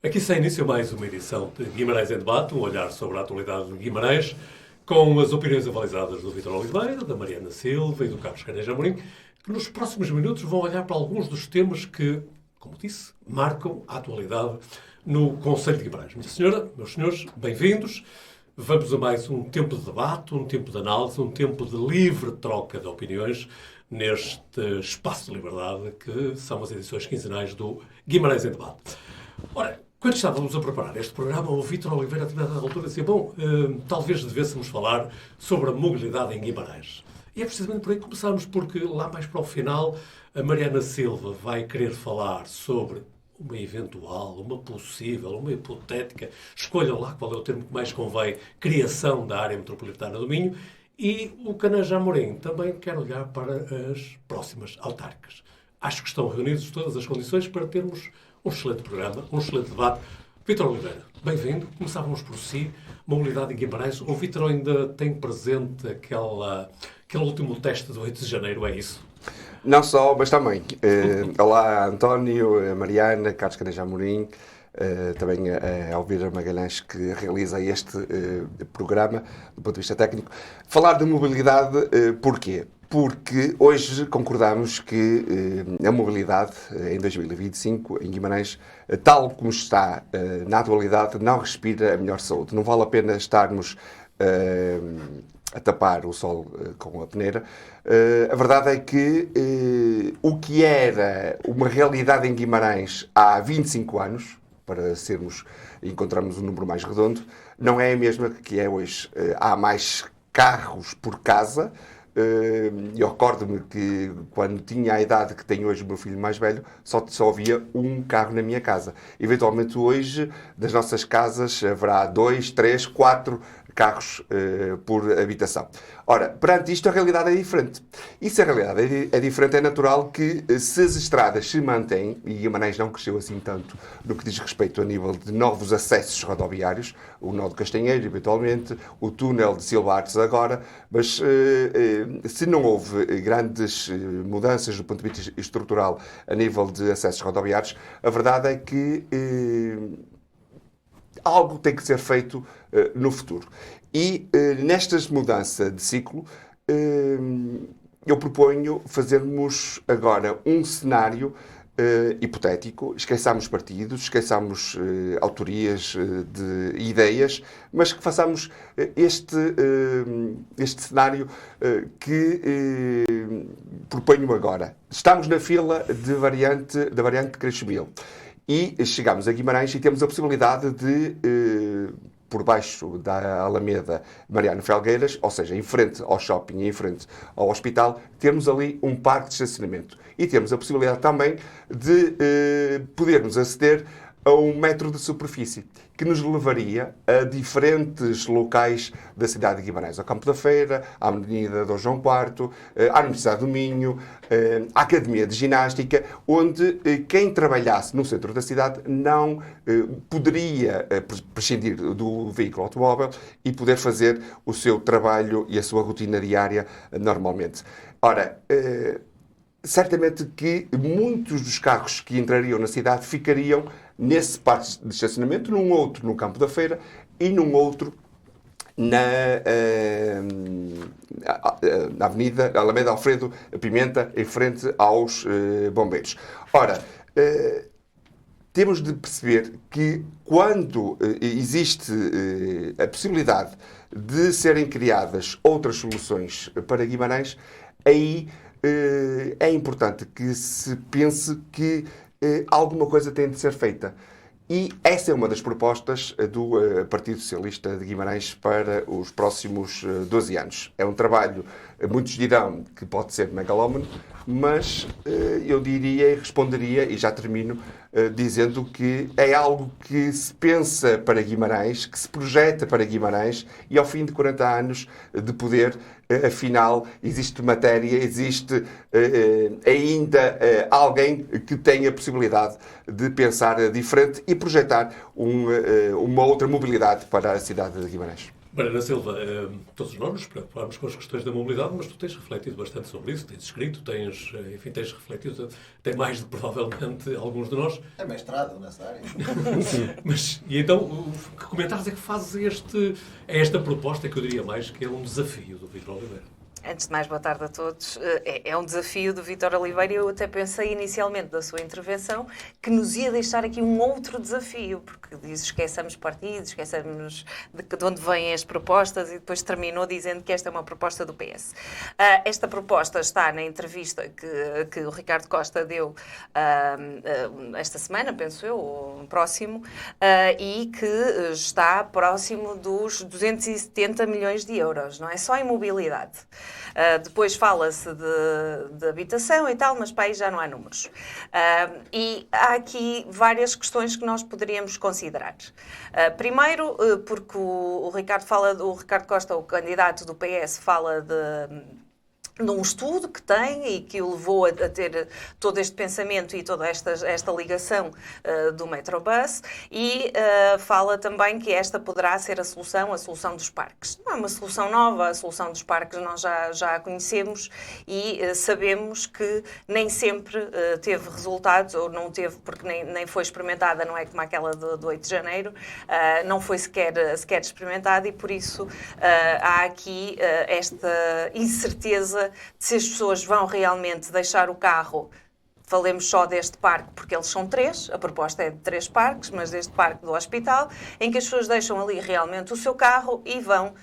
Aqui se início mais uma edição de Guimarães em Debate, um olhar sobre a atualidade de Guimarães, com as opiniões avalizadas do Vítor Oliveira, da Mariana Silva e do Carlos Caneja Amorim, que nos próximos minutos vão olhar para alguns dos temas que, como disse, marcam a atualidade no Conselho de Guimarães. Minha senhora, meus senhores, bem-vindos. Vamos a mais um tempo de debate, um tempo de análise, um tempo de livre troca de opiniões neste espaço de liberdade que são as edições quinzenais do Guimarães em Debate. Ora, quando estávamos a preparar este programa, o Vítor Oliveira, a determinada altura, dizia: talvez devêssemos falar sobre a mobilidade em Guimarães. E é precisamente por aí que começamos, porque lá mais para o final, a Mariana Silva vai querer falar sobre uma eventual, uma possível, uma hipotética, escolham lá qual é o termo que mais convém, criação da área metropolitana do Minho, e o Caneja Amorim também quer olhar para as próximas autárquicas. Acho que estão reunidas todas as condições para termos um excelente programa, um excelente debate. Vítor Oliveira, bem-vindo. Começávamos por si. Mobilidade em Guimarães. O Vítor ainda tem presente aquele último teste do 8 de janeiro, é isso? Não só, mas também. Olá, António, Mariana, Carlos Caneja Amorim, também a Elvira Magalhães, que realiza este programa do ponto de vista técnico. Falar de mobilidade, porquê? Porque hoje concordamos que a mobilidade em 2025 em Guimarães, tal como está na atualidade, não respira a melhor saúde. Não vale a pena estarmos a tapar o sol com a peneira. A verdade é que o que era uma realidade em Guimarães há 25 anos, para encontrarmos um número mais redondo, não é a mesma que é hoje. Há mais carros por casa. Eu recordo-me que quando tinha a idade que tem hoje o meu filho mais velho, só havia um carro na minha casa. Eventualmente hoje, das nossas casas, haverá 2, 3, 4 carros por habitação. Ora, perante isto, a realidade é diferente. E se a realidade é diferente, é natural que, se as estradas se mantêm, e Guimarães não cresceu assim tanto no que diz respeito a nível de novos acessos rodoviários, o nó de Castanheiro, eventualmente, o túnel de Silvares agora, mas se não houve grandes mudanças do ponto de vista estrutural a nível de acessos rodoviários, a verdade é que algo tem que ser feito no futuro. E nestas mudanças de ciclo, eu proponho fazermos agora um cenário hipotético, esqueçamos partidos, esqueçamos autorias de ideias, mas que façamos este cenário que proponho agora. Estamos na fila da variante de Creixemil e chegamos a Guimarães e temos a possibilidade de, por baixo da Alameda Mariano Felgueiras, ou seja, em frente ao shopping e em frente ao hospital, termos ali um parque de estacionamento. E temos a possibilidade também de podermos aceder a 1 metro de superfície, que nos levaria a diferentes locais da cidade de Guimarães. Ao Campo da Feira, à Avenida Dom João IV, à Universidade do Minho, à Academia de Ginástica, onde quem trabalhasse no centro da cidade não poderia prescindir do veículo automóvel e poder fazer o seu trabalho e a sua rotina diária normalmente. Ora, certamente que muitos dos carros que entrariam na cidade ficariam nesse parque de estacionamento, num outro no Campo da Feira e num outro na Avenida Alameda Alfredo Pimenta, em frente aos bombeiros. Ora, temos de perceber que quando existe a possibilidade de serem criadas outras soluções para Guimarães, aí é importante que se pense que alguma coisa tem de ser feita. E essa é uma das propostas do Partido Socialista de Guimarães para os próximos 12 anos. É um trabalho, muitos dirão que pode ser megalómano, mas eu diria e responderia, e já termino, dizendo que é algo que se pensa para Guimarães, que se projeta para Guimarães, e ao fim de 40 anos de poder, afinal, existe matéria, existe ainda alguém que tem a possibilidade de pensar diferente e projetar uma outra mobilidade para a cidade de Guimarães. Mariana Silva, todos nós nos preocupamos com as questões da mobilidade, mas tu tens refletido bastante sobre isso, tens escrito, tens refletido, até mais do que provavelmente alguns de nós. É mestrado nessa área. E então, que comentários é que fazes a esta proposta, que eu diria mais que é um desafio do Vítor Oliveira? Antes de mais, boa tarde a todos. É um desafio do Vítor Oliveira e eu até pensei inicialmente da sua intervenção que nos ia deixar aqui um outro desafio, porque diz esqueçamos partidos, esqueçamos de onde vêm as propostas e depois terminou dizendo que esta é uma proposta do PS. Esta proposta está na entrevista que o Ricardo Costa deu esta semana, penso eu, ou próximo, e que está próximo dos 270 milhões de euros, não é só em mobilidade. Depois fala-se de habitação e tal, mas para aí já não há números. E há aqui várias questões que nós poderíamos considerar. Primeiro, porque o Ricardo Costa, o candidato do PS, fala de um estudo que tem e que o levou a ter todo este pensamento e toda esta ligação do Metrobus e fala também que esta poderá ser a solução dos parques. Não é uma solução nova, a solução dos parques nós já a conhecemos e sabemos que nem sempre teve resultados, ou não teve porque nem foi experimentada, não é como aquela do 8 de janeiro, não foi sequer experimentada e por isso há aqui esta incerteza de se as pessoas vão realmente deixar o carro. Falemos só deste parque, porque eles são 3, a proposta é de 3 parques, mas deste parque do hospital, em que as pessoas deixam ali realmente o seu carro e vão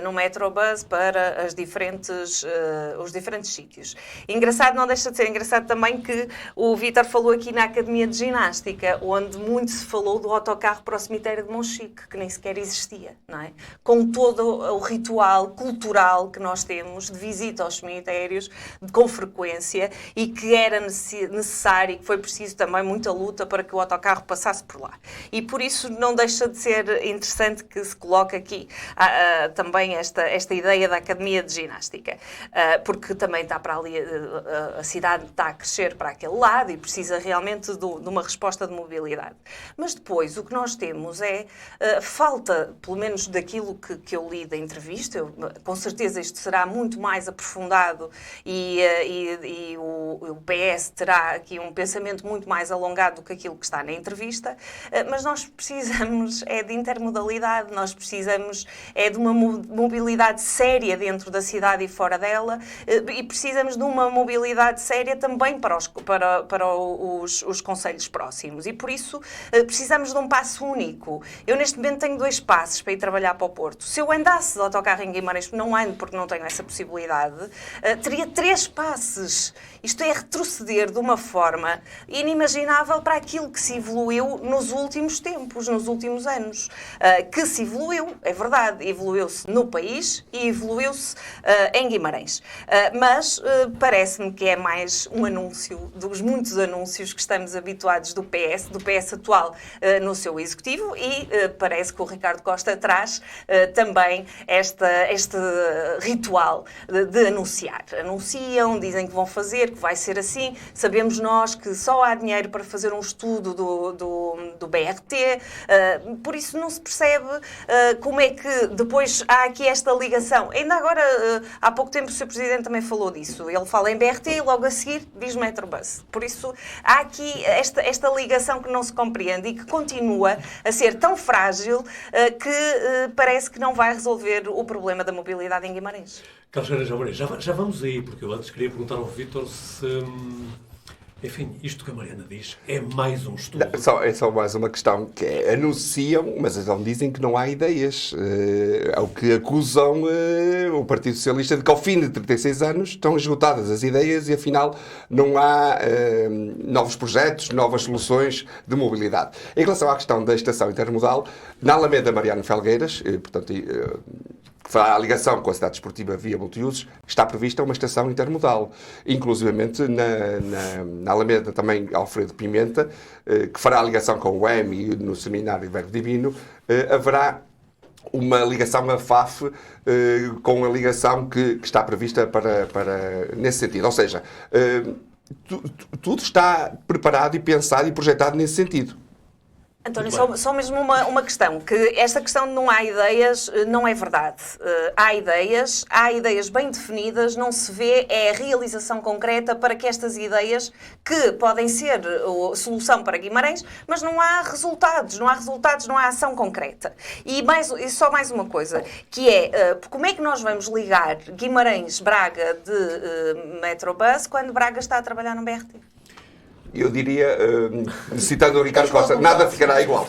no Metrobus para os diferentes sítios. Engraçado, não deixa de ser engraçado também que o Vítor falou aqui na Academia de Ginástica, onde muito se falou do autocarro para o cemitério de Monchique, que nem sequer existia, não é? Com todo o ritual cultural que nós temos de visita aos cemitérios com frequência e que era necessário e que foi preciso também muita luta para que o autocarro passasse por lá. E por isso não deixa de ser interessante que se coloque aqui também esta ideia da Academia de Ginástica, porque também está para ali, a cidade está a crescer para aquele lado e precisa realmente de uma resposta de mobilidade. Mas depois o que nós temos é falta, pelo menos daquilo que eu li da entrevista, com certeza isto será muito mais aprofundado e o PS terá aqui um pensamento muito mais alongado do que aquilo que está na entrevista, mas nós precisamos de intermodalidade, nós precisamos de uma mobilidade séria dentro da cidade e fora dela e precisamos de uma mobilidade séria também para os concelhos próximos e por isso precisamos de um passo único. Eu neste momento tenho 2 passos para ir trabalhar para o Porto. Se eu andasse de autocarro em Guimarães, não ando porque não tenho essa possibilidade, teria 3 passos. Isto é retroceder de uma forma inimaginável para aquilo que se evoluiu nos últimos tempos, nos últimos anos. Que se evoluiu, é verdade, evoluiu-se no país e evoluiu-se em Guimarães. Mas parece-me que é mais um anúncio dos muitos anúncios que estamos habituados do PS atual no seu executivo e parece que o Ricardo Costa traz também este ritual de anunciar. Anunciam, dizem que vão fazer, que vai ser assim. Sabemos nós que só há dinheiro para fazer um estudo do BRT, por isso não se percebe como é que depois há aqui esta ligação. Ainda agora, há pouco tempo, o Sr. Presidente também falou disso. Ele fala em BRT e logo a seguir diz Metrobus. Por isso, há aqui esta ligação que não se compreende e que continua a ser tão frágil que parece que não vai resolver o problema da mobilidade em Guimarães. Carlos Caneja Amorim, já vamos aí, porque eu antes queria perguntar ao Vítor se... Enfim, isto que a Mariana diz é mais um estudo. É só mais uma questão, que é, anunciam, mas não dizem que não há ideias. É o que acusam o Partido Socialista de que ao fim de 36 anos estão esgotadas as ideias e afinal não há novos projetos, novas soluções de mobilidade. Em relação à questão da estação intermodal, na Alameda Mariano Felgueiras, portanto... que fará a ligação com a cidade desportiva via multiusos, está prevista uma estação intermodal. Inclusivamente na Alameda também Alfredo Pimenta, que fará a ligação com o EM e no Seminário Verbo Divino, haverá uma ligação a FAF com a ligação que está prevista para nesse sentido. Ou seja, tudo está preparado e pensado e projetado nesse sentido. António, Muito bem. só mesmo uma questão, que esta questão de não há ideias não é verdade. Há ideias bem definidas, não se vê é a realização concreta para que estas ideias, que podem ser solução para Guimarães, mas não há resultados, não há ação concreta. E só mais uma coisa, que é, como é que nós vamos ligar Guimarães-Braga de Metrobus quando Braga está a trabalhar no BRT? Eu diria, citando o Ricardo Costa, nada ficará igual.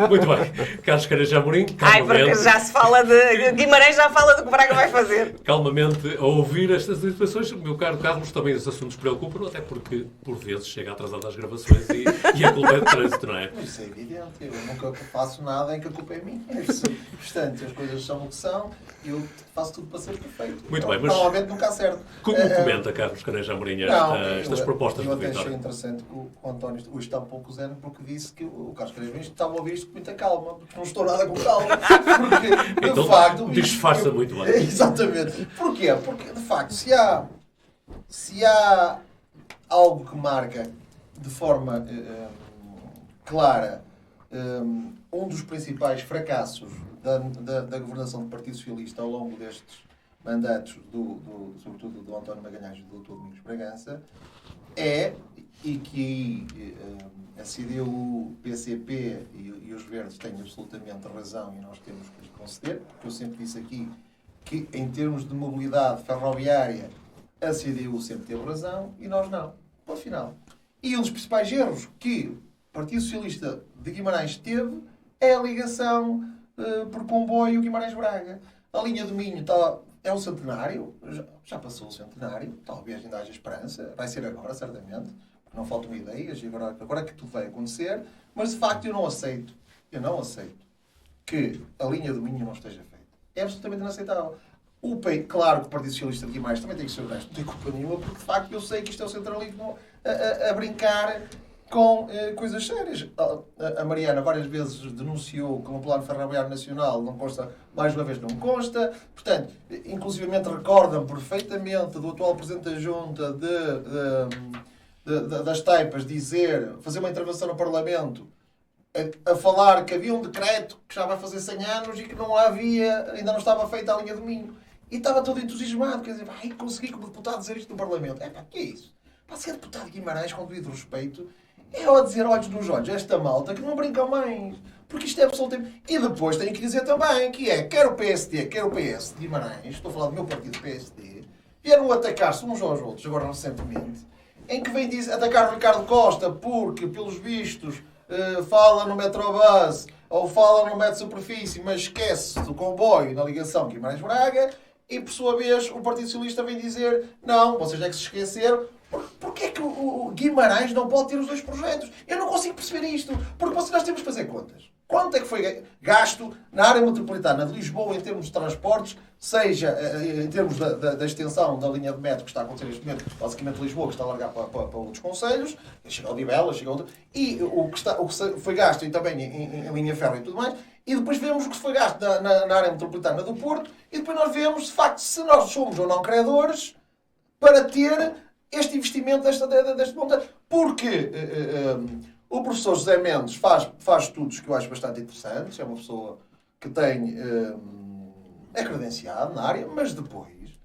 Muito bem. Carlos Caneja Amorim, Ai, porque já se fala de... Guimarães já fala do que Braga vai fazer. calmamente a ouvir estas situações. Meu caro Carlos, também os assuntos preocupam, até porque, por vezes, chega atrasado às gravações e a culpa é de trânsito, não é? Isso é evidente, eu nunca faço nada em que a culpa é minha. Portanto, as coisas são o que são e eu faço tudo para ser perfeito. Muito bem, mas normalmente nunca acerto. como comenta Carlos Caneja Amorim estas propostas eu de até achei Vitória? interessante que o António hoje está um pouco zen porque disse que o Carlos Caneja estava a ouvir isto com muita calma, porque não estou nada com calma. Porque, Então, de facto... disfarça muito bem. Exatamente. Porquê? Porque, de facto, se há algo que marca de forma clara um dos principais fracassos da governação do Partido Socialista ao longo destes mandatos, sobretudo do António Magalhães e do Dr. Domingos Bragança, e que aí a CDU, o PCP e os Verdes têm absolutamente razão e nós temos que lhes conceder, porque eu sempre disse aqui que em termos de mobilidade ferroviária a CDU sempre teve razão e nós não. Ponto final. E um dos principais erros que o Partido Socialista de Guimarães teve é a ligação por comboio Guimarães-Braga. A linha do Minho é um centenário, já passou o centenário, talvez ainda haja esperança, vai ser agora, certamente, porque não faltam ideias e agora é que tudo vai acontecer, mas de facto eu não aceito que a linha do Minho não esteja feita. É absolutamente inaceitável. Claro que o Partido Socialista de Guimarães também tem que ser honesto, não tem culpa nenhuma, porque de facto eu sei que isto é o centralismo a brincar com coisas sérias. A Mariana várias vezes denunciou que no Plano Ferroviário Nacional não consta, mais uma vez não consta, portanto, inclusivamente recordam perfeitamente do atual Presidente da Junta das Taipas fazer uma intervenção no Parlamento a falar que havia um decreto que já vai fazer 100 anos e que ainda não estava feita a linha do Minho. E estava todo entusiasmado, quer dizer, consegui como deputado dizer isto no Parlamento. Que é isso? Para ser deputado de Guimarães, com devido respeito, é a dizer olhos nos olhos esta malta que não brincam mais. Porque isto é absolutamente... E depois tenho que dizer também que quer o PSD, quer o PS de Guimarães, estou a falar do meu partido PSD, vieram atacar-se uns aos outros, agora recentemente, em que vem atacar o Ricardo Costa porque, pelos vistos, fala no Metrobus ou fala no metro de superfície, mas esquece do comboio na ligação Guimarães-Braga, e por sua vez o Partido Socialista vem dizer não, vocês é que se esqueceram. Porquê é que o Guimarães não pode ter os dois projetos? Eu não consigo perceber isto. Porque nós temos que fazer contas. Quanto é que foi gasto na área metropolitana de Lisboa em termos de transportes, seja em termos da extensão da linha de metro que está a acontecer neste momento, basicamente Lisboa, que está a largar para outros concelhos, chega ao Divela, chega ao outro, e o que foi gasto também em linha ferro e tudo mais, e depois vemos o que foi gasto na área metropolitana do Porto, e depois nós vemos, de facto, se nós somos ou não credores para ter este investimento deste montante. Porque o professor José Mendes faz estudos que eu acho bastante interessantes, é uma pessoa que é credenciado na área, mas depois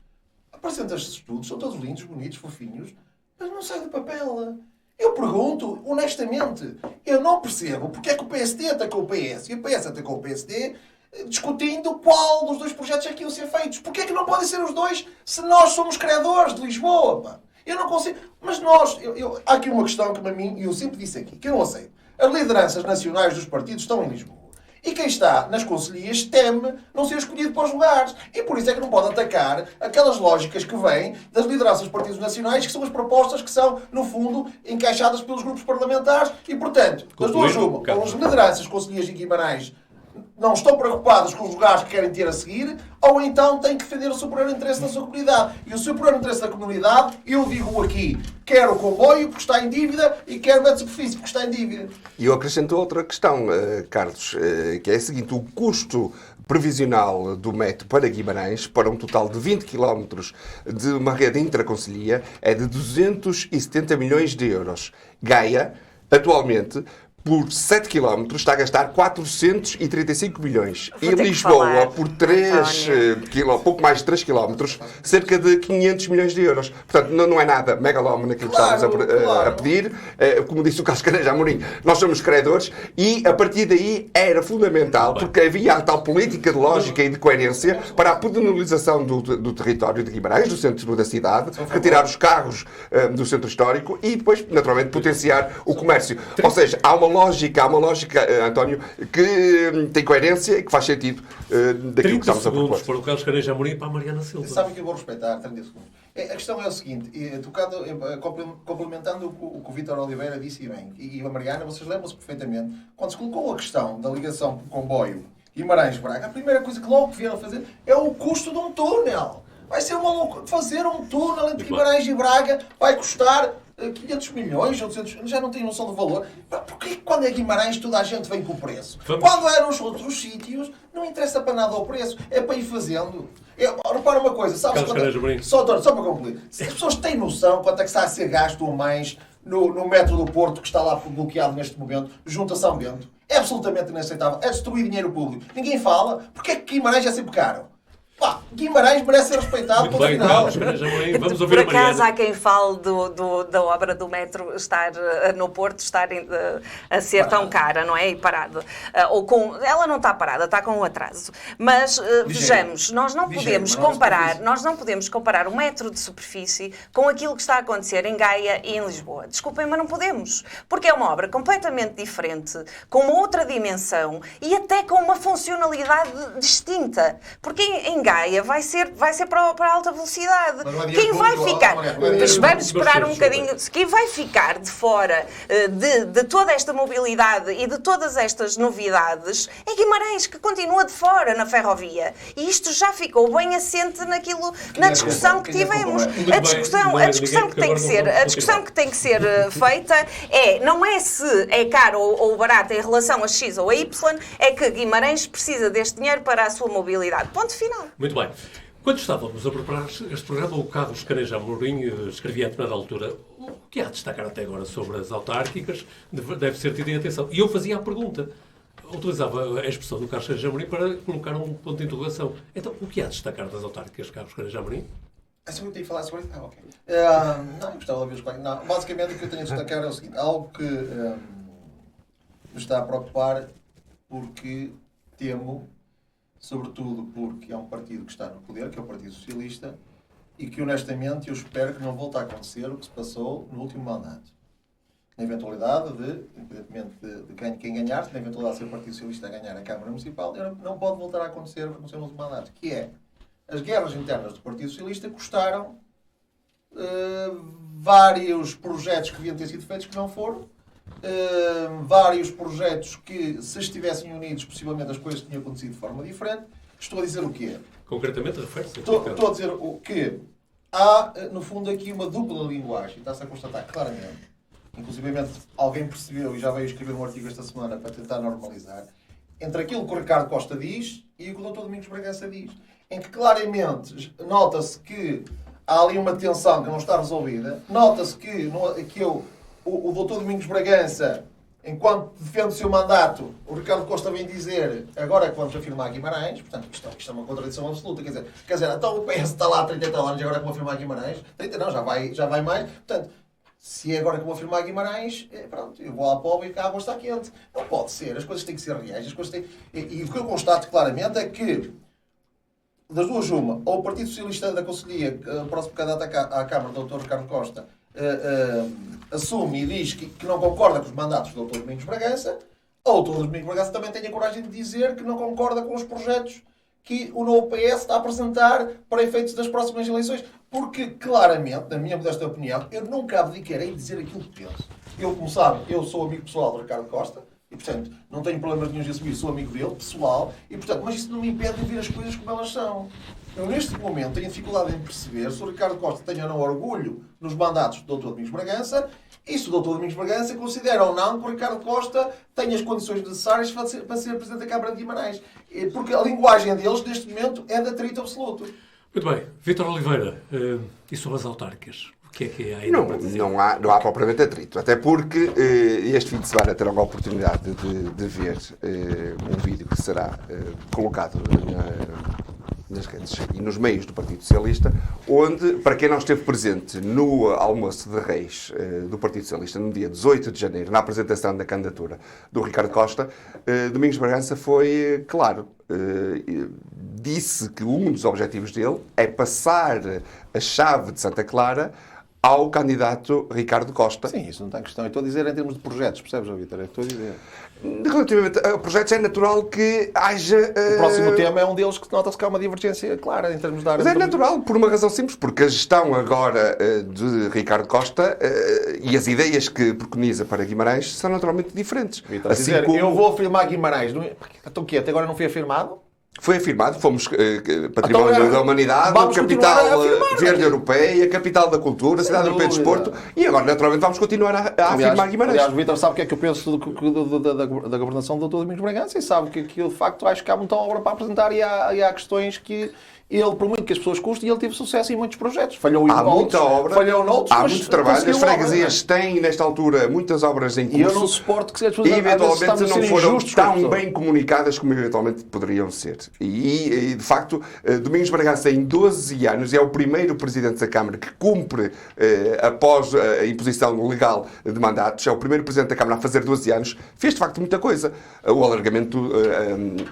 apresenta estes estudos, são todos lindos, bonitos, fofinhos, mas não sai do papel. Eu pergunto, honestamente, eu não percebo porque é que o PSD atacou o PS e o PS atacou o PSD discutindo qual dos dois projetos é que iam ser feitos. Porque é que não podem ser os dois se nós somos credores de Lisboa, pá? Eu não consigo. Mas há aqui uma questão que, para mim, e eu sempre disse aqui, que eu não aceito. As lideranças nacionais dos partidos estão em Lisboa. E quem está nas conselhias teme não ser escolhido para os lugares. E por isso é que não pode atacar aquelas lógicas que vêm das lideranças dos partidos nacionais, que são as propostas que são, no fundo, encaixadas pelos grupos parlamentares. E, portanto, as duas uma, ou as lideranças conselhias de Guimarães não estão preocupados com os lugares que querem ter a seguir, ou então têm que defender o superior interesse da sua comunidade. E o superior interesse da comunidade, eu digo aqui, quer o comboio, porque está em dívida, e quer o metro de superfície, porque está em dívida. E eu acrescento outra questão, Carlos, que é a seguinte: o custo previsional do metro para Guimarães, para um total de 20 km de uma rede intraconcelhia, é de 270 milhões de euros. Gaia, atualmente, por 7 km está a gastar 435 milhões. Vou E ter que Lisboa, falar, por 3 pouco mais de 3 km, cerca de 500 milhões de euros. Portanto, não é nada megalómano aquilo que estamos a pedir. Como disse o Carlos Caneja Amorim, nós somos credores e, a partir daí, era fundamental, porque havia a tal política de lógica e de coerência para a pedonalização do território de Guimarães, do centro da cidade, retirar os carros do centro histórico e depois, naturalmente, potenciar o comércio. Ou seja, há uma lógica, António, que tem coerência e que faz sentido daquilo que 30 estamos a propor. segundos para o Carlos Caneja Amorim e para a Mariana Silva. Sabe que eu vou respeitar 30 segundos. A questão é o seguinte, complementando o que o Vítor Oliveira disse e bem, e a Mariana, vocês lembram-se perfeitamente, quando se colocou a questão da ligação por comboio Guimarães-Braga, a primeira coisa que logo vieram fazer é o custo de um túnel. Vai ser uma loucura. Fazer um túnel entre Guimarães e Braga vai custar 500 milhões ou 200 milhões, já não tem noção do valor. Porquê que quando é Guimarães toda a gente vem com o preço? Quando eram os outros sítios, não interessa para nada o preço, é para ir fazendo. Repara uma coisa, sabes só para concluir, se as pessoas têm noção quanto é que está a ser gasto ou mais no metro do Porto, que está lá bloqueado neste momento, junto a São Bento, é absolutamente inaceitável, é destruir dinheiro público. Ninguém fala, porque é que Guimarães é sempre caro? Pá, Guimarães merece ser respeitado. Muito bem, Carlos Caneja Amorim, vamos ouvir Por a Mariana. acaso há quem fale da obra do metro estar no Porto, estar a ser tão cara, não é? E parada. Ela não está parada, está com um atraso. Mas vejamos, nós não podemos comparar o metro de superfície com aquilo que está a acontecer em Gaia e em Lisboa. Desculpem, mas não podemos. Porque é uma obra completamente diferente, com uma outra dimensão e até com uma funcionalidade distinta. Porque em Gaia vai ser para a alta velocidade. Quem vai ficar... Vamos esperar um bocadinho. Quem vai ficar de fora de toda esta mobilidade e de todas estas novidades é Guimarães, que continua de fora na ferrovia. E isto já ficou bem assente na discussão que tivemos. A discussão que tem que ser feita não é se é caro ou barato em relação a X ou a Y, é que Guimarães precisa deste dinheiro para a sua mobilidade. Ponto final. Muito bem. Quando estávamos a preparar este programa, o Carlos Caneja Amorim escrevia a determinada altura: o que há a destacar até agora sobre as autárquicas deve ser tido em atenção. E eu fazia a pergunta, utilizava a expressão do Carlos Caneja Amorim para colocar um ponto de interrogação. Então, o que há a destacar das autárquicas, Carlos Caneja Amorim? É sobre o que eu tenho que falar sobre isso? Ok. Não, gostava de ouvir os colegas. Não, basicamente o que eu tenho a destacar é o seguinte: algo que me está a preocupar, porque temo, sobretudo porque é um partido que está no poder, que é o Partido Socialista, e que honestamente eu espero que não volte a acontecer o que se passou no último mandato. Na eventualidade independentemente de quem ganhar, na eventualidade de ser o Partido Socialista a ganhar a Câmara Municipal, não pode voltar a acontecer o que aconteceu no último mandato, que é as guerras internas do Partido Socialista custaram vários projetos que deviam ter sido feitos que não foram. Vários projetos que, se estivessem unidos, possivelmente as coisas tinham acontecido de forma diferente. Estou a dizer o quê? Concretamente, refere-se? Estou a dizer o que há, no fundo, aqui uma dupla linguagem. Está-se a constatar claramente. Inclusive, alguém percebeu e já veio escrever um artigo esta semana para tentar normalizar, entre aquilo que o Ricardo Costa diz e o que o Dr. Domingos Bragança diz. Em que claramente nota-se que há ali uma tensão que não está resolvida. Nota-se que o Dr. Domingos Bragança, enquanto defende o seu mandato, o Ricardo Costa vem dizer agora é que vamos afirmar Guimarães. Portanto, isto é uma contradição absoluta. Quer dizer, então o PS está lá há 30 e tal anos e agora é que vou afirmar Guimarães. 30 não, já vai mais. Portanto, se é agora que vou afirmar Guimarães, pronto, eu vou à pobre e a água está quente. Não pode ser. As coisas têm que ser reais. E o que eu constato claramente é que, das duas uma, ou o Partido Socialista da Conselhia, próximo candidato à Câmara, o Dr. Ricardo Costa, assume e diz que não concorda com os mandatos do Dr. Domingos Bragança, ou o Dr. Domingos Bragança também tem a coragem de dizer que não concorda com os projetos que o novo PS está a apresentar para efeitos das próximas eleições. Porque, claramente, na minha modesta opinião, eu nunca abdicarei de dizer aquilo que penso. Eu, como sabem, eu sou amigo pessoal do Ricardo Costa, e, portanto, não tenho problemas nenhum de assumir, sou amigo dele, pessoal, e, portanto, mas isso não me impede de ver as coisas como elas são. Eu, neste momento, tenho dificuldade em perceber se o Ricardo Costa tem ou não orgulho nos mandatos do Dr. Domingos Bragança e se o Dr. Domingos Bragança considera ou não que o Ricardo Costa tem as condições necessárias para ser Presidente da Câmara de Guimarães. Porque a linguagem deles, neste momento, é de atrito absoluto. Muito bem. Vítor Oliveira, e sobre as autárquicas? O que há ainda para dizer? Não há propriamente atrito. Até porque este fim de semana terão a oportunidade de ver um vídeo que será colocado nas redes e nos meios do Partido Socialista, onde, para quem não esteve presente no almoço de Reis do Partido Socialista, no dia 18 de janeiro, na apresentação da candidatura do Ricardo Costa, Domingos Bragança foi claro. Disse que um dos objetivos dele é passar a chave de Santa Clara ao candidato Ricardo Costa. Sim, isso não tem questão. Eu estou a dizer em termos de projetos, percebes, Vítor? É o que estou a dizer. Relativamente a projetos, é natural que haja... O próximo tema é um deles que nota-se que há uma divergência clara em termos de área. Mas é natural, por uma razão simples, porque a gestão agora de Ricardo Costa e as ideias que preconiza para Guimarães são naturalmente diferentes. Vítor, dizer, eu vou afirmar Guimarães. Então o quê? Até agora não foi afirmado? Foi afirmado, fomos património Então, da humanidade, capital verde europeia, capital da cultura, cidade europeia de desporto, e agora naturalmente vamos continuar a afirmar Guimarães. Aliás, o Vítor sabe o que é que eu penso da governação do Dr. Domingos Bragança e sabe que de facto acho que há muita obra para apresentar e há questões que ele, por muito que as pessoas custem, ele teve sucesso em muitos projetos. Falhou em há muita obra, falhou noutros, há muito trabalho. As freguesias têm, nesta altura, muitas obras em curso. E eu não suporto que as pessoas e eventualmente não foram tão bem bem comunicadas como eventualmente poderiam ser. E de facto, Domingos Bragança, em 12 anos, é o primeiro Presidente da Câmara que cumpre, após a imposição legal de mandatos, é o primeiro Presidente da Câmara a fazer 12 anos, fez de facto muita coisa. O alargamento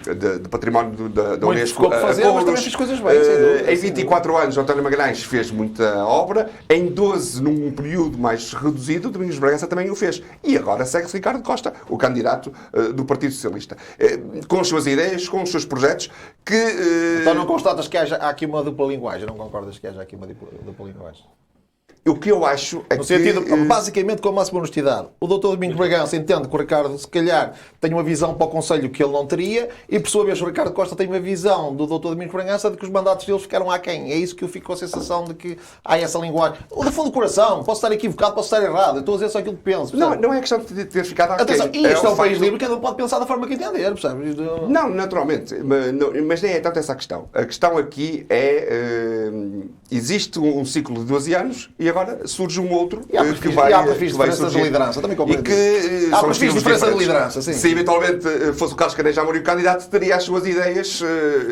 de património da Unesco. Mas também fez coisas bem. Em 24 anos, António Magalhães fez muita obra. Em 12, num período mais reduzido, Domingos Bragança também o fez. E agora segue-se Ricardo Costa, o candidato do Partido Socialista. Com as suas ideias, com os seus projetos, que... Então não constatas que há aqui uma dupla linguagem? Não concordas que haja aqui uma dupla linguagem? O que eu acho é no sentido, basicamente, com a máxima honestidade, o Dr. Domingos Bragança entende que o Ricardo, se calhar, tem uma visão para o Conselho que ele não teria, e por sua vez o Ricardo Costa tem uma visão do Dr. Domingos Bragança de que os mandatos deles ficaram aquém. É isso que eu fico com a sensação de que há essa linguagem. Do fundo do coração, posso estar equivocado, posso estar errado, eu estou a dizer só aquilo que penso. Não é questão de ter ficado aquém. Atenção, e isto é um país livre, cada um pode pensar da forma que entender, percebes? Não, naturalmente, mas nem é tanto essa a questão. A questão aqui é, existe um ciclo de 12 anos e agora surge um outro que vai diferenças de liderança, também compreendo. E que há perfis de diferença de liderança, sim. Se eventualmente fosse o Carlos Caneja Amorim o candidato, teria as suas ideias.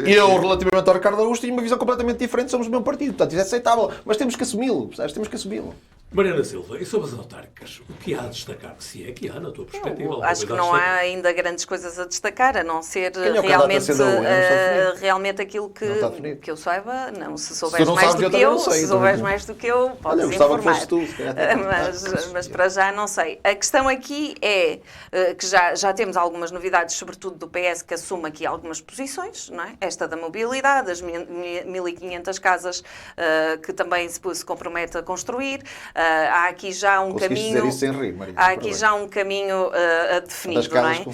E eu, relativamente ao Ricardo Araújo, tenho uma visão completamente diferente, somos do mesmo partido, portanto, isso é aceitável, mas temos que assumi-lo, percebes? Temos que assumi-lo. Mariana Silva, e sobre as autárquicas, o que há a destacar? Se é que há, na tua perspectiva? Acho que não há ainda grandes coisas a destacar, a não ser realmente aquilo que eu saiba. Não, se souberes mais do que eu, se souberes mais do que eu, podes informar. Mas para já não sei. A questão aqui é que já temos algumas novidades, sobretudo do PS, que assume aqui algumas posições, não é? Esta da mobilidade, as 1.500 casas que também se compromete a construir. Há aqui já um caminho. Há aqui já um caminho definido, não é?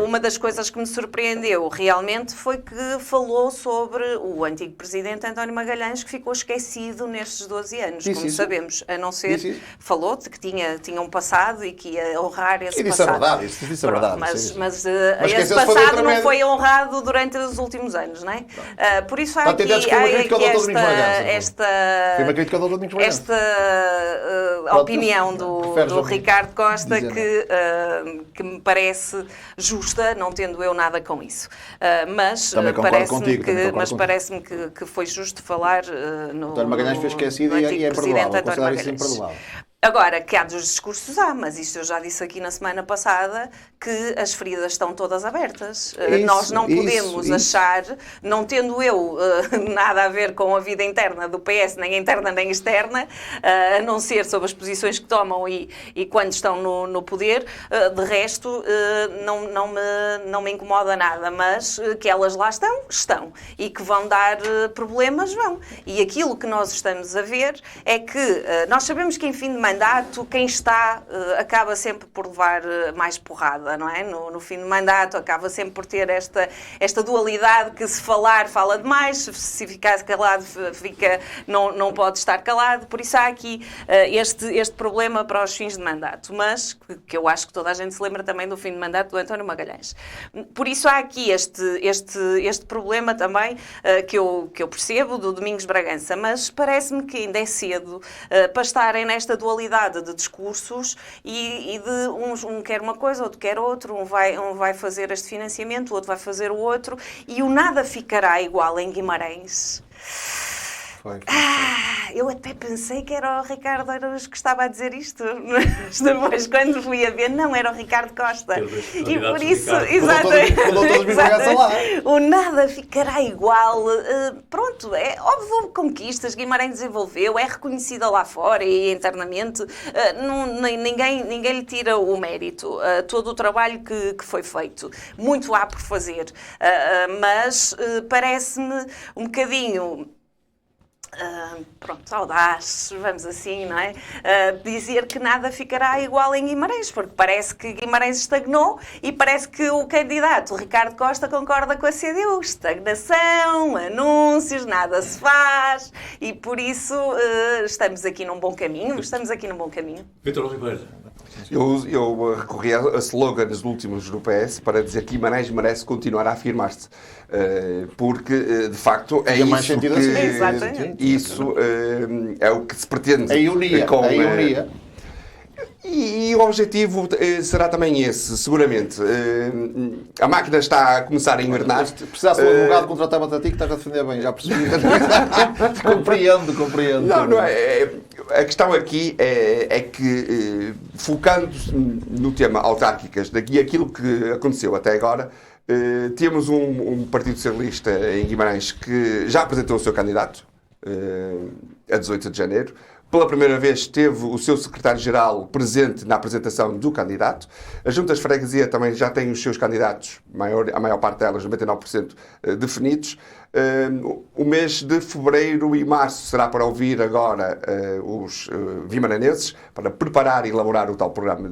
Uma das coisas que me surpreendeu realmente foi que falou sobre o antigo presidente António Magalhães, que ficou esquecido nestes 12 anos, como sabemos, a não ser falou de que tinha um passado e que ia honrar esse passado. Isso é verdade. Mas esse passado não foi honrado durante os últimos anos, não é? Por isso há aqui esta opinião do Ricardo Costa que me parece justa, não tendo eu nada com isso. Mas parece-me que foi justo falar no Magalhães foi esquecido e é presidente António Magalhães. Agora, que há dos discursos, mas isto eu já disse aqui na semana passada, que as feridas estão todas abertas. Nós não podemos achar, não tendo eu nada a ver com a vida interna do PS, nem interna nem externa, a não ser sobre as posições que tomam e quando estão no poder, de resto não me incomoda nada, mas que elas lá estão, e que vão dar problemas, vão. E aquilo que nós estamos a ver é que nós sabemos que em fim de mandato mandato, quem está acaba sempre por levar mais porrada, não é? No fim do mandato acaba sempre por ter esta dualidade que se falar, fala demais, se ficar calado, não pode estar calado. Por isso há aqui este problema para os fins de mandato, mas que eu acho que toda a gente se lembra também do fim de mandato do António Magalhães. Por isso há aqui este problema também que eu percebo do Domingos Bragança, mas parece-me que ainda é cedo para estarem nesta dualidade de discursos e de um quer uma coisa, outro quer outro, um vai fazer este financiamento, o outro vai fazer o outro, e o nada ficará igual em Guimarães. Eu até pensei que era o Ricardo Araújo que estava a dizer isto, mas depois, quando fui a ver, não, era o Ricardo Costa. E por isso, exatamente, o nada ficará igual. Pronto, óbvio, houve conquistas, Guimarães desenvolveu, é reconhecida lá fora e internamente, ninguém lhe tira o mérito, todo o trabalho que foi feito. Muito há por fazer, mas parece-me um bocadinho... audaz, vamos assim, não é? Dizer que nada ficará igual em Guimarães, porque parece que Guimarães estagnou e parece que o candidato Ricardo Costa concorda com a CDU. Estagnação, anúncios, nada se faz e por isso estamos aqui num bom caminho. Vítor Oliveira. Eu recorri a slogans últimos do PS para dizer que Guimarães merece continuar a afirmar-se. Porque, de facto, é mais isso sentido que... assim. Isso é o que se pretende. A ironia. E o objetivo será também esse, seguramente. A máquina está a começar a engrenar. Se precisasse de um advogado, contratava-te a ti que estás a defender bem, já percebi. Compreendo. Não é. A questão aqui é que, focando-se no tema autárquicas, daqui aquilo que aconteceu até agora, temos um Partido Socialista em Guimarães que já apresentou o seu candidato, a 18 de janeiro. Pela primeira vez teve o seu secretário-geral presente na apresentação do candidato. As juntas de freguesia também já têm os seus candidatos, a maior parte delas, 99%, definidos. O mês de fevereiro e março será para ouvir agora os vimaranenses, para preparar e elaborar o tal programa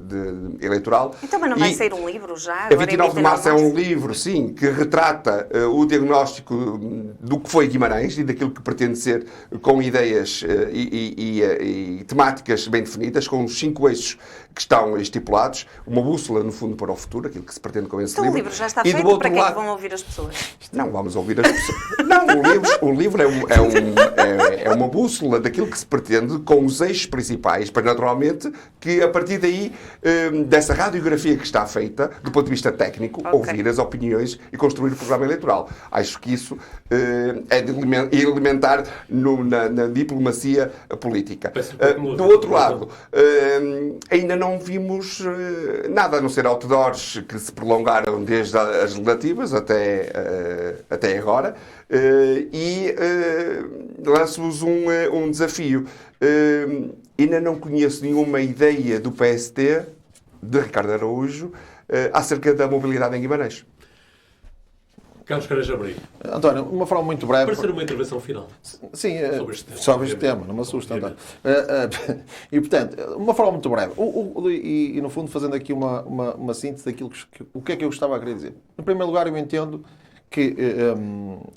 eleitoral. Então, mas não vai sair um livro já? A 29 de março é um livro, sim, que retrata o diagnóstico do que foi Guimarães e daquilo que pretende ser, com ideias e temáticas bem definidas, com os 5 eixos que estão estipulados, uma bússola, no fundo, para o futuro, aquilo que se pretende com esse então, livro. Então o livro já está feito, para que é que vão ouvir as pessoas? Não, vamos ouvir as pessoas. Não, o livro é uma bússola daquilo que se pretende com os eixos principais, para naturalmente que a partir daí, dessa radiografia que está feita, do ponto de vista técnico, ouvir as opiniões e construir o programa eleitoral. Acho que isso é de elementar na diplomacia política. Do outro lado, ainda não vimos nada, a não ser outdoors que se prolongaram desde as legislativas até agora. Lanço-vos um desafio. Ainda não conheço nenhuma ideia do PST, de Ricardo Araújo, acerca da mobilidade em Guimarães. Carlos Caneja Amorim. António, de uma forma muito breve... Para ser uma intervenção final. Sim, sobre este tema, não me assusta, António. E, portanto, de uma forma muito breve, e no fundo fazendo aqui uma síntese daquilo o que é que eu estava a querer dizer. Em primeiro lugar, eu entendo que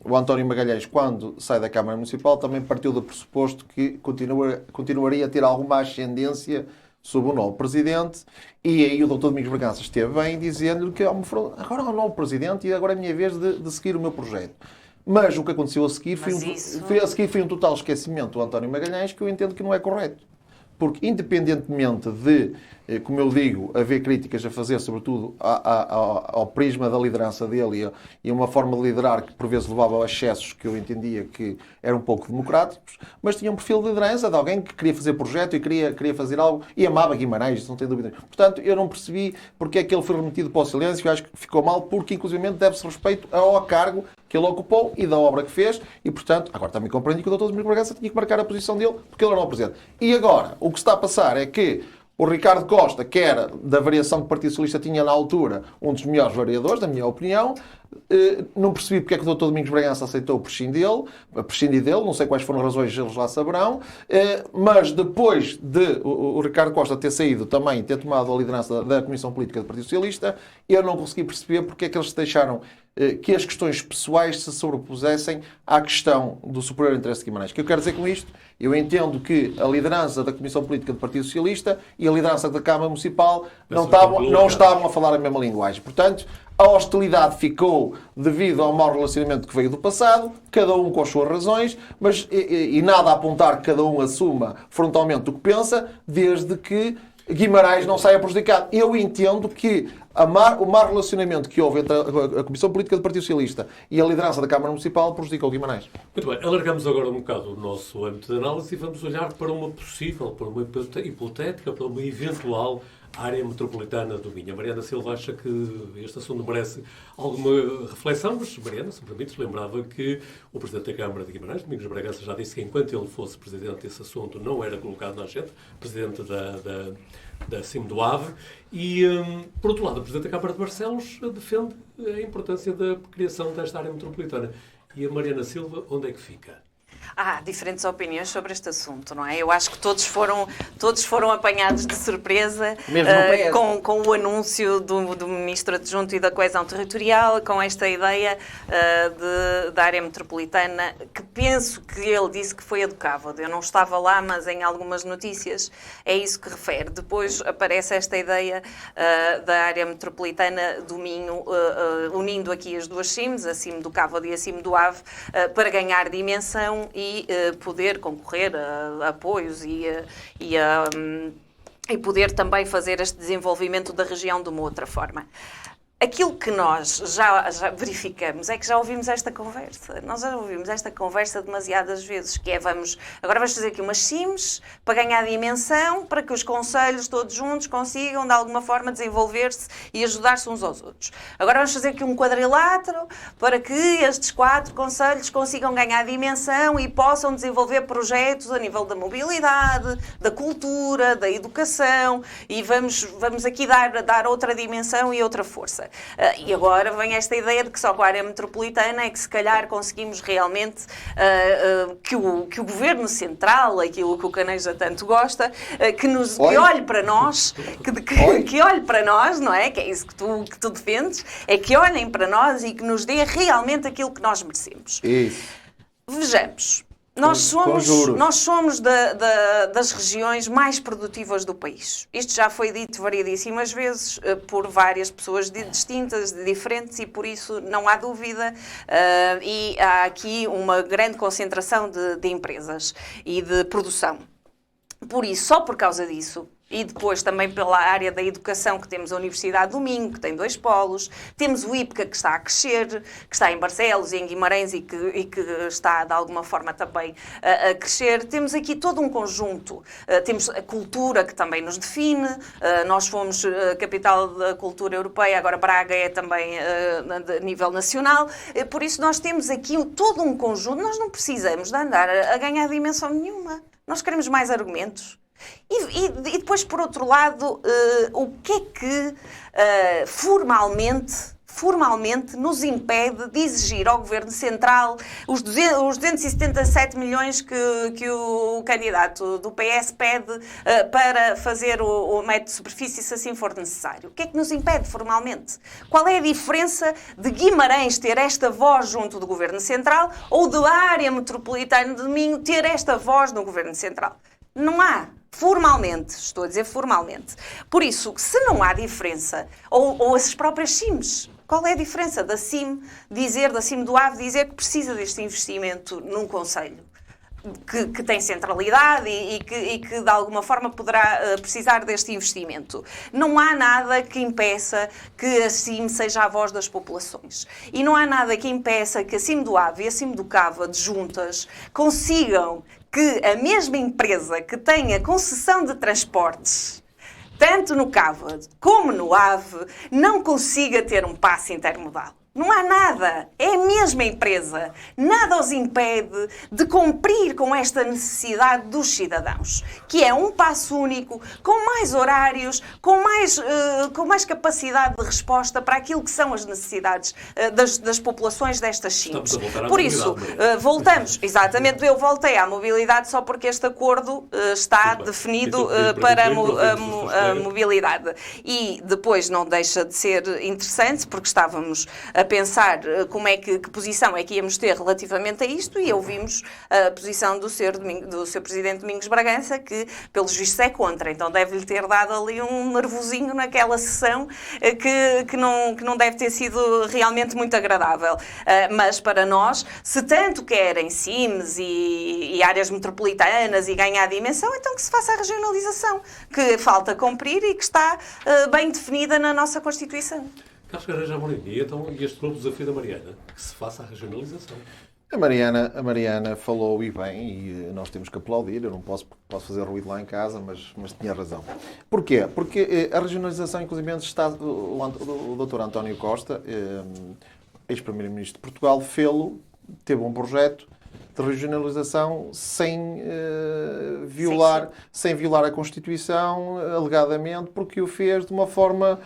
o António Magalhães, quando sai da Câmara Municipal, também partiu do pressuposto que continuaria a ter alguma ascendência sobre o novo Presidente, e aí o Dr. Domingos Bragança esteve bem dizendo-lhe que agora há um novo Presidente e agora é a minha vez de seguir o meu projeto. Mas o que aconteceu a seguir foi um total esquecimento do António Magalhães, que eu entendo que não é correto. Porque, independentemente de, como eu digo, haver críticas a fazer, sobretudo ao prisma da liderança dele e uma forma de liderar que, por vezes, levava a excessos que eu entendia que eram um pouco democráticos, mas tinha um perfil de liderança de alguém que queria fazer projeto e queria fazer algo e amava Guimarães, não tenho dúvida. Portanto, eu não percebi porque é que ele foi remetido para o silêncio. Eu acho que ficou mal, porque, inclusive, deve-se respeito ao cargo que ele ocupou e da obra que fez, e, portanto, agora também compreendi que o Dr. Domingos Bragança tinha que marcar a posição dele, porque ele era o Presidente. E agora, o que está a passar é que O Ricardo Costa, que era da variação que o Partido Socialista tinha na altura, um dos melhores variadores, na minha opinião, não percebi porque é que o Dr. Domingos Bragança aceitou prescindir dele, não sei quais foram as razões, eles lá saberão, mas depois de o Ricardo Costa ter saído também, ter tomado a liderança da Comissão Política do Partido Socialista, eu não consegui perceber porque é que eles deixaram que as questões pessoais se sobrepusessem à questão do superior interesse de Guimarães. O que eu quero dizer com isto? Eu entendo que a liderança da Comissão Política do Partido Socialista e a liderança da Câmara Municipal não estavam a falar a mesma linguagem. Portanto, a hostilidade ficou devido ao mau relacionamento que veio do passado, cada um com as suas razões, mas e nada a apontar que cada um assuma frontalmente o que pensa, desde que Guimarães não saia prejudicado. Eu entendo que o mau relacionamento que houve entre a Comissão Política do Partido Socialista e a liderança da Câmara Municipal prejudicou Guimarães. Muito bem, alargamos agora um bocado o nosso âmbito de análise e vamos olhar para uma possível, para uma hipotética, para uma eventual área metropolitana do Minho. A Mariana Silva acha que este assunto merece alguma reflexão, mas, Mariana, se me permites, lembrava que o Presidente da Câmara de Guimarães, Domingos Bragança, já disse que enquanto ele fosse Presidente, esse assunto não era colocado na agenda, Presidente da CIM do AVE, e, por outro lado, o Presidente da Câmara de Barcelos defende a importância da criação desta área metropolitana. E a Mariana Silva, onde é que fica? Há diferentes opiniões sobre este assunto, não é? Eu acho que todos foram apanhados de surpresa com o anúncio do Ministro Adjunto e da Coesão Territorial, com esta ideia da área metropolitana, que penso que ele disse que foi educável. Eu não estava lá, mas em algumas notícias é isso que refere. Depois aparece esta ideia da área metropolitana do Minho, unindo aqui as duas CIMs, a CIM do Cávado e a CIM do Ave, para ganhar dimensão e poder concorrer a apoios e poder também fazer este desenvolvimento da região de uma outra forma. Aquilo que nós já verificamos é que já ouvimos esta conversa. Nós já ouvimos esta conversa demasiadas vezes, que é agora vamos fazer aqui umas CIMs para ganhar dimensão, para que os concelhos todos juntos consigam de alguma forma desenvolver-se e ajudar-se uns aos outros. Agora vamos fazer aqui um quadrilátero para que estes 4 concelhos consigam ganhar dimensão e possam desenvolver projetos a nível da mobilidade, da cultura, da educação, e vamos aqui dar outra dimensão e outra força. E agora vem esta ideia de que só com a área metropolitana é que se calhar conseguimos realmente que o Governo Central, aquilo que o Caneja tanto gosta, que olhe para nós, que olhe para nós, não é? Que é isso que tu defendes, é que olhem para nós e que nos dê realmente aquilo que nós merecemos. Isso. Vejamos. Nós somos das regiões mais produtivas do país. Isto já foi dito variedíssimas vezes por várias pessoas distintas, diferentes, e por isso não há dúvida. E há aqui uma grande concentração de empresas e de produção. Por isso, só por causa disso, e depois também pela área da educação, que temos a Universidade do Minho, que tem 2 polos, temos o IPCA, que está a crescer, que está em Barcelos e em Guimarães e que está, de alguma forma, também a crescer. Temos aqui todo um conjunto. Temos a cultura, que também nos define. Nós fomos a capital da cultura europeia, agora Braga é também a nível nacional. Por isso, nós temos aqui todo um conjunto. Nós não precisamos de andar a ganhar dimensão nenhuma. Nós queremos mais argumentos. E depois, por outro lado, o que é que formalmente nos impede de exigir ao Governo Central os 277 milhões que o candidato do PS pede para fazer o método de superfície, se assim for necessário? O que é que nos impede formalmente? Qual é a diferença de Guimarães ter esta voz junto do Governo Central ou da área metropolitana de Minho ter esta voz no Governo Central? Não há. Formalmente, estou a dizer formalmente. Por isso, se não há diferença, ou as próprias CIMs, qual é a diferença da CIM do AVE dizer que precisa deste investimento num concelho que tem centralidade e que de alguma forma poderá precisar deste investimento? Não há nada que impeça que a CIM seja a voz das populações. E não há nada que impeça que a CIM do AVE e a CIM do Cávado juntas consigam que a mesma empresa que tem a concessão de transportes, tanto no Cávado como no AVE, não consiga ter um passe intermodal. Não há nada. É a mesma empresa. Nada os impede de cumprir com esta necessidade dos cidadãos, que é um passo único, com mais horários, com mais capacidade de resposta para aquilo que são as necessidades das populações destas CIMs. Por isso, voltamos. Exatamente, eu voltei à mobilidade só porque este acordo está definido para a mobilidade. E depois não deixa de ser interessante, porque estávamos a pensar que posição é que íamos ter relativamente a isto, e ouvimos a posição do Sr. Presidente Domingos Bragança, que, pelos vistos, é contra. Então deve-lhe ter dado ali um nervosinho naquela sessão que não deve ter sido realmente muito agradável. Mas para nós, se tanto querem CIMs e áreas metropolitanas e ganhar dimensão, então que se faça a regionalização, que falta cumprir e que está bem definida na nossa Constituição. Carlos Caneja Amorim, e então este novo desafio da Mariana, que se faça a regionalização. A Mariana falou e bem, e nós temos que aplaudir. Eu não posso fazer ruído lá em casa, mas tinha razão. Porquê? Porque a regionalização, inclusive, está o Dr. António Costa, ex-primeiro-ministro de Portugal, teve um projeto de regionalização sem violar a Constituição, alegadamente, porque o fez de uma forma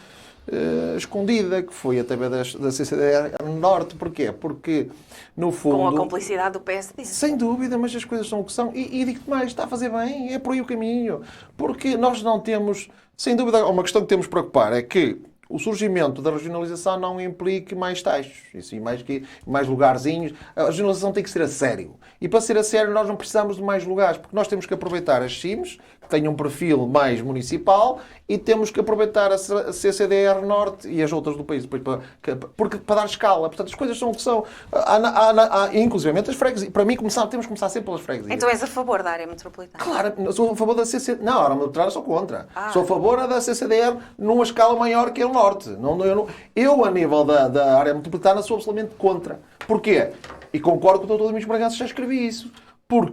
escondida, que foi através da CCDR Norte. Porquê? Porque, no fundo... Com a complicidade do PSD. Sem dúvida, mas as coisas são o que são. E digo-te mais, está a fazer bem, é por aí o caminho. Porque nós não temos... Sem dúvida, uma questão que temos de preocupar é que o surgimento da regionalização não implique mais taxas, isso, e mais lugarzinhos. A regionalização tem que ser a sério. E para ser a sério nós não precisamos de mais lugares, porque nós temos que aproveitar as CIMs, que têm um perfil mais municipal, e temos que aproveitar a CCDR Norte e as outras do país, depois para dar escala. Portanto, as coisas são o que são. Inclusive as freguesias. Para mim, temos que começar sempre pelas freguesias. Então és a favor da área metropolitana? Claro, sou a favor da CCDR. Não, a área metropolitana sou contra. Sou a favor da CCDR numa escala maior que o Norte. Eu, a nível da área metropolitana, sou absolutamente contra. Porquê? E concordo com o Dr. Domingos Bragança, já escrevi isso.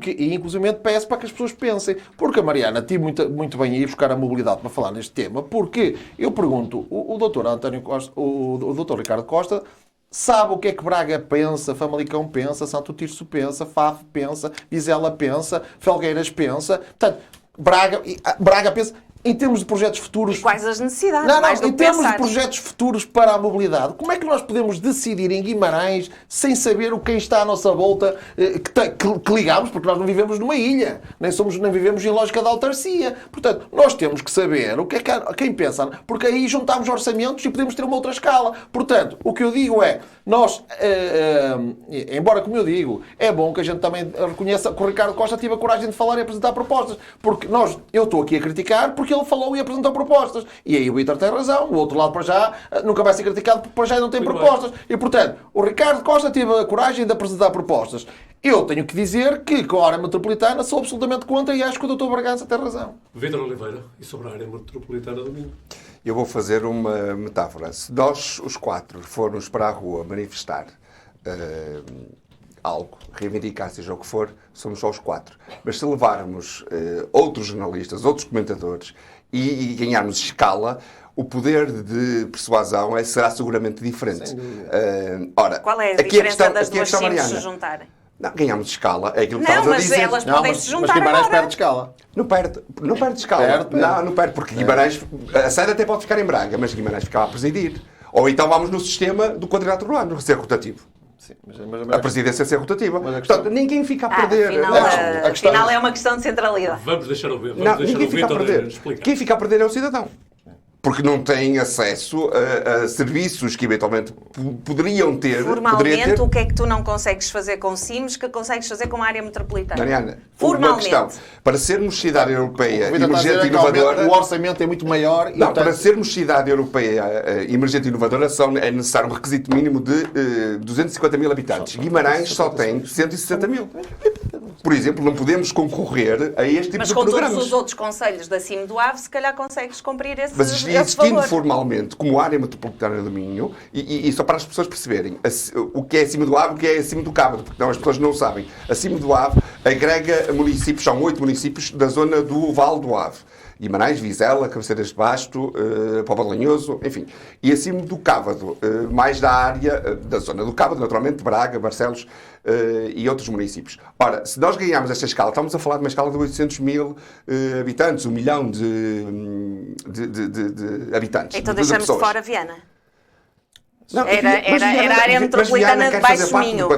E inclusive peço para que as pessoas pensem. Porque a Mariana tive muito bem a ir buscar a mobilidade para falar neste tema. Porque eu pergunto, o Dr. António Costa, o Dr. Ricardo Costa, sabe o que é que Braga pensa, Famalicão pensa, Santo Tirso pensa, Faf pensa, Vizela pensa, Felgueiras pensa. Portanto, Braga pensa... Em termos de projetos futuros... E quais as necessidades? Em termos de projetos futuros para a mobilidade, como é que nós podemos decidir em Guimarães sem saber quem está à nossa volta, que ligamos, porque nós não vivemos numa ilha, nem vivemos em lógica de autarcia. Portanto, nós temos que saber o que é que quem pensa, porque aí juntamos orçamentos e podemos ter uma outra escala. Portanto, o que eu digo é, nós, embora, como eu digo, é bom que a gente também reconheça que o Ricardo Costa teve a coragem de falar e apresentar propostas, porque eu estou aqui a criticar porque ele falou e apresentou propostas. E aí o Vítor tem razão, o outro lado para já nunca vai ser criticado porque para já não tem propostas. E, portanto, o Ricardo Costa teve a coragem de apresentar propostas. Eu tenho que dizer que, com a área metropolitana, sou absolutamente contra e acho que o Dr. Bragança tem razão. Vítor Oliveira, e sobre a área metropolitana do Minho? Eu vou fazer uma metáfora. Se nós, os quatro, formos para a rua manifestar algo, reivindicar seja o que for, somos só os quatro. Mas se levarmos outros jornalistas, outros comentadores e ganharmos escala, o poder de persuasão será seguramente diferente. Ora, qual é a diferença das duas CIMs se juntarem? Não, ganhamos escala, é aquilo que estamos a dizer. Não, mas elas podem se juntar. Mas Guimarães agora perde escala. Não perde escala. Não perde, porque Guimarães... A sede até pode ficar em Braga, mas Guimarães ficava a presidir. Ou então vamos no sistema do quadrato urbano, ser rotativo. Sim, a presidência ser rotativa. Portanto, ninguém fica a perder. Afinal, é uma questão de centralidade. Vamos deixar o Vítor explicar. Quem fica a perder é o cidadão. Porque não tem acesso a serviços que eventualmente poderiam ter. Formalmente, o que é que tu não consegues fazer com CIMs que consegues fazer com a área metropolitana? Mariana, formalmente. Uma questão. Para sermos cidade europeia emergente e inovadora... O orçamento é muito maior... Não, para sermos cidade europeia emergente e inovadora é necessário um requisito mínimo de 250 mil habitantes. Guimarães só tem 160 mil. Por exemplo, não podemos concorrer a este tipo de programas. Mas com todos os outros concelhos da CIM do Ave, se calhar consegues cumprir esse Mas existindo formalmente como área metropolitana do Minho, e só para as pessoas perceberem o que é acima do Ave e o que é acima do Cabo, porque não, as pessoas não sabem. Acima do Ave agrega municípios, são 8 municípios da zona do Vale do Ave. Guimarães, Vizela, Cabeceiras de Basto, Póvoa de Lanhoso, enfim. E acima do Cávado, mais da área, da zona do Cávado, naturalmente, Braga, Barcelos e outros municípios. Ora, se nós ganharmos esta escala, estamos a falar de uma escala de 800 mil habitantes, 1 milhão de habitantes. Então de deixamos de pessoas. fora Viana. Não, Era a área metropolitana de Baixo Minho.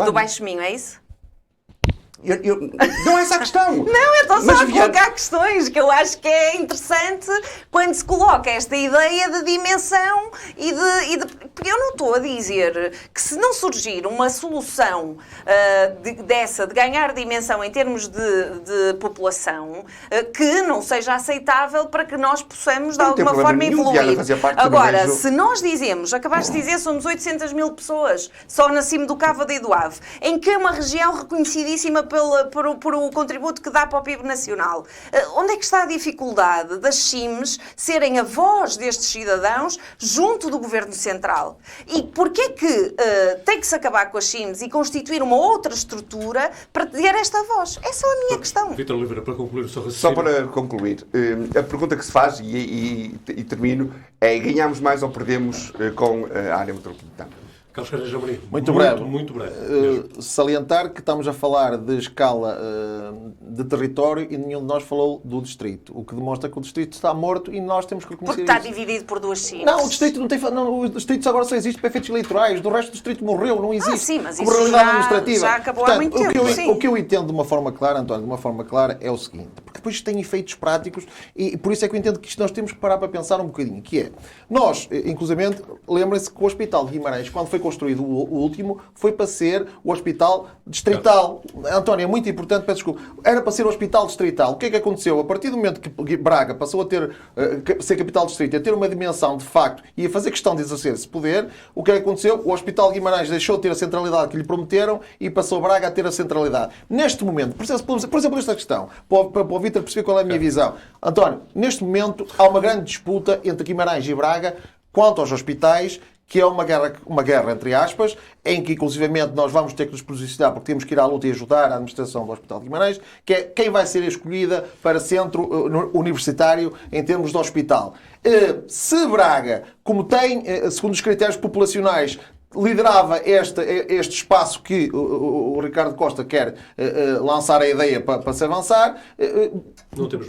Do Baixo Minho, é isso? Não é essa a questão. Não, eu estou só Mas a colocar questões que eu acho que é interessante quando se coloca esta ideia de dimensão porque eu não estou a dizer que se não surgir uma solução de ganhar dimensão em termos de população, que não seja aceitável para que nós possamos de alguma forma evoluir. Agora, se nós dizemos, acabaste de dizer, somos 800 mil pessoas só na cima do Cávado e do Ave, em que é uma região reconhecidíssima por o contributo que dá para o PIB nacional. Onde é que está a dificuldade das CIMs serem a voz destes cidadãos junto do Governo Central? E porquê que tem que se acabar com as CIMs e constituir uma outra estrutura para ter esta voz? Essa é a minha questão. Vítor Oliveira, para concluir o seu raciocínio. Só para concluir, a pergunta que se faz, e termino, é: ganhamos mais ou perdemos com a área metropolitana? Carlos Caneja Amorim. Muito breve. Muito breve. Salientar que estamos a falar de escala de território e nenhum de nós falou do distrito. O que demonstra que o distrito está morto e nós temos que reconhecer Porque está isso. dividido por duas CIMs. Não, o distrito não tem... Não, o distrito agora só existe para efeitos eleitorais. Do resto do distrito morreu, não existe. Sim, mas como isso realidade administrativa. já acabou há muito tempo. Sim. O que eu entendo de uma forma clara, António, de uma forma clara, é o seguinte. Porque depois tem efeitos práticos e por isso é que eu entendo que isto nós temos que parar para pensar um bocadinho. Que é, nós, inclusivamente, lembrem-se que o Hospital de Guimarães, quando foi construído o último, foi para ser o Hospital Distrital. António, é muito importante, peço desculpa. Era para ser o Hospital Distrital. O que é que aconteceu? A partir do momento que Braga passou a ser capital distrito, a ter uma dimensão de facto e a fazer questão de exercer esse poder, o que é que aconteceu? O Hospital de Guimarães deixou de ter a centralidade que lhe prometeram e passou Braga a ter a centralidade. Neste momento, por exemplo, esta questão, para o Vítor perceber qual é a minha visão. António, neste momento há uma grande disputa entre Guimarães e Braga quanto aos hospitais, que é uma guerra, entre aspas, em que, inclusivamente, nós vamos ter que nos posicionar porque temos que ir à luta e ajudar a administração do Hospital de Guimarães, que é quem vai ser escolhida para centro universitário em termos de hospital. Se Braga, como tem, segundo os critérios populacionais, liderava este espaço que o Ricardo Costa quer lançar a ideia para se avançar,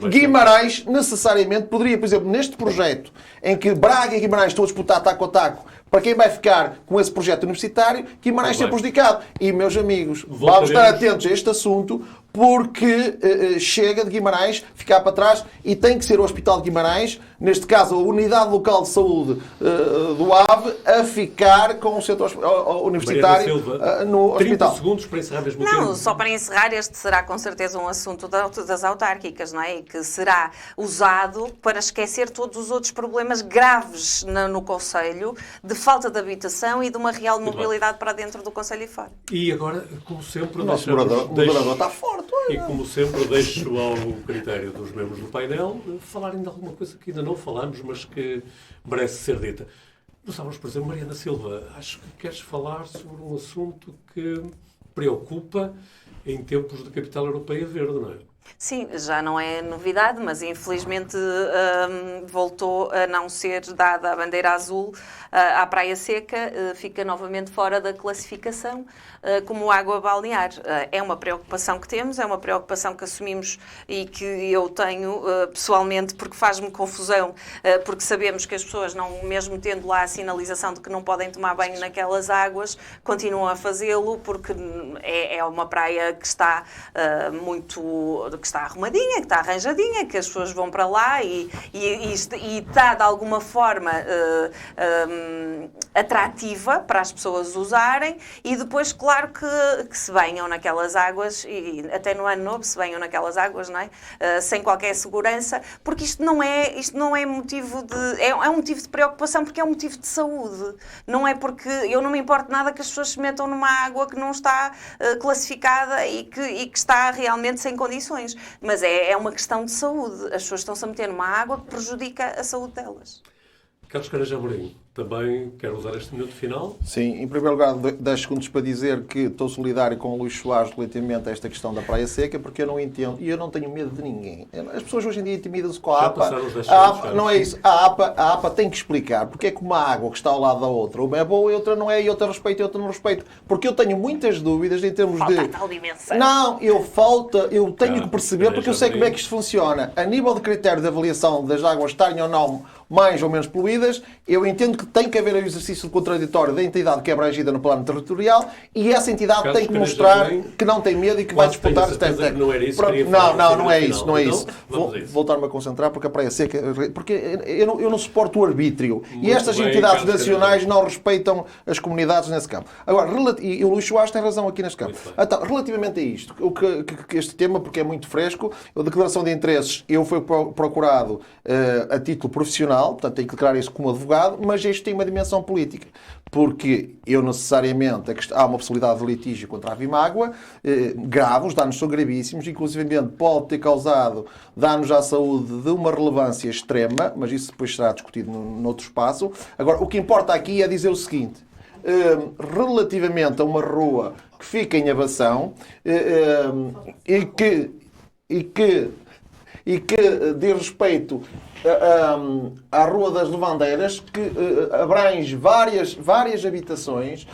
Guimarães necessariamente poderia, por exemplo, neste projeto em que Braga e Guimarães estão a disputar taco a taco para quem vai ficar com esse projeto universitário, Guimarães ser prejudicado. E, meus amigos, vamos estar atentos a este assunto, porque chega de Guimarães ficar para trás e tem que ser o Hospital de Guimarães, neste caso a Unidade Local de Saúde do AVE, a ficar com o centro universitário no 30 hospital. segundos para encerrar mesmo o Não, tempo. só para encerrar, este será com certeza um assunto das autárquicas, não é? E que será usado para esquecer todos os outros problemas graves no Conselho, de falta de habitação e de uma real mobilidade para dentro do Conselho e fora. E agora, como sempre, O nosso moderador está forte. E como sempre, deixo ao critério dos membros do painel falarem de alguma coisa que ainda não falamos, mas que merece ser dita. Não sabemos, por exemplo, Mariana Silva, acho que queres falar sobre um assunto que preocupa em tempos de capital europeia verde, não é? Sim, já não é novidade, mas infelizmente voltou a não ser dada a bandeira azul à Praia Seca, fica novamente fora da classificação como água balnear. É uma preocupação que temos, é uma preocupação que assumimos e que eu tenho pessoalmente, porque faz-me confusão, porque sabemos que as pessoas, não, mesmo tendo lá a sinalização de que não podem tomar banho naquelas águas, continuam a fazê-lo, porque é uma praia que está que está arrumadinha, que está arranjadinha, que as pessoas vão para lá e está de alguma forma atrativa para as pessoas usarem, e depois, claro, que se banham naquelas águas, e até no ano novo se banham naquelas águas, não é? Sem qualquer segurança, porque isto não é motivo de... É um motivo de preocupação, porque é um motivo de saúde. Não é porque eu não me importo nada que as pessoas se metam numa água que não está classificada e que está realmente sem condições. Mas é uma questão de saúde. As pessoas estão-se a meter numa água que prejudica a saúde delas. Carlos Caneja Amorim, também quer usar este minuto final. Sim, em primeiro lugar, 10 segundos para dizer que estou solidário com o Luís Soares relativamente a esta questão da Praia Seca, porque eu não entendo e eu não tenho medo de ninguém. As pessoas hoje em dia intimidam-se com a Já APA. passaram os 10 A segundos, APA não é isso. A APA tem que explicar porque é que uma água que está ao lado da outra, uma é boa e outra não é, e outra respeita e outra não respeita. Porque eu tenho muitas dúvidas em termos Falta a de... tal dimensão. Não, eu tenho que perceber porque eu sei como é que isso. isto funciona. A nível de critério de avaliação das águas estarem ou não mais ou menos poluídas, eu entendo que tem que haver o exercício contraditório da entidade que é abrangida no plano territorial e essa entidade Carlos tem que Caneja mostrar Amorim, que não tem medo e que vai quase tenho disputar a os certeza testes. que não era isso que Pronto, queria não, falar não, no não é final. isso, não é Então, isso. vamos a isso. Voltar-me a concentrar porque a Praia Seca, porque eu não suporto o arbítrio e Muito estas bem, entidades Carlos nacionais Caneja. não respeitam as comunidades nesse campo. Agora, e o Luís Soares tem razão aqui neste campo. Muito bem. Então, relativamente a isto, que este tema, porque é muito fresco, a declaração de interesses, eu fui procurado a título profissional, portanto tenho que declarar isso como advogado, mas isto tem uma dimensão política, porque eu necessariamente, há uma possibilidade de litígio contra a Vimágua, grave, os danos são gravíssimos, inclusivamente pode ter causado danos à saúde de uma relevância extrema, mas isso depois será discutido noutro espaço. Agora, o que importa aqui é dizer o seguinte, relativamente a uma rua que fica em Abação e que diz respeito à Rua das Levandeiras, que abrange várias habitações,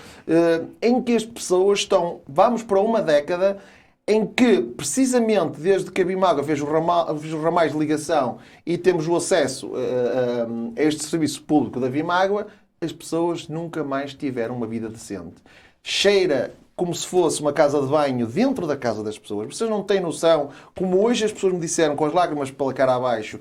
em que as pessoas estão, vamos para uma década, em que, precisamente, desde que a Vimágua fez os ramais de ligação e temos o acesso a este serviço público da Vimágua, as pessoas nunca mais tiveram uma vida decente. Cheira como se fosse uma casa de banho dentro da casa das pessoas. Vocês não têm noção, como hoje as pessoas me disseram, com as lágrimas pela cara abaixo,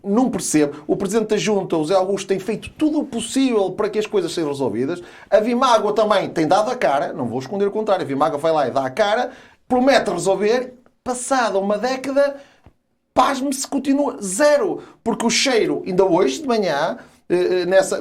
não percebo. O Presidente da Junta, o Zé Augusto, tem feito tudo o possível para que as coisas sejam resolvidas. A Vimágua também tem dado a cara, não vou esconder o contrário, a Vimágua vai lá e dá a cara, promete resolver, passada uma década, pasme se continua zero. Porque o cheiro, ainda hoje de manhã,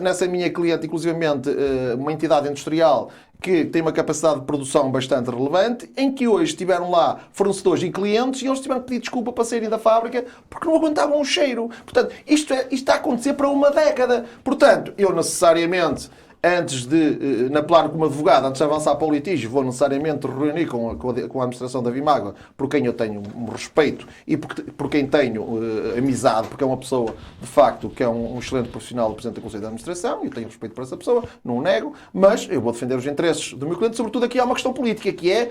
nessa minha cliente, inclusivamente uma entidade industrial que tem uma capacidade de produção bastante relevante, em que hoje estiveram lá fornecedores e clientes e eles tiveram que pedir desculpa para saírem da fábrica porque não aguentavam o cheiro. Portanto, isto está a acontecer para uma década. Portanto, eu necessariamente, antes de, na plano como advogado, antes de avançar para o litígio, vou necessariamente reunir com a administração da Vimágua, por quem eu tenho um respeito e por quem tenho amizade, porque é uma pessoa, de facto, que é um excelente profissional do Presidente do Conselho de Administração, e eu tenho respeito por essa pessoa, não o nego, mas eu vou defender os interesses do meu cliente, sobretudo aqui há uma questão política, que é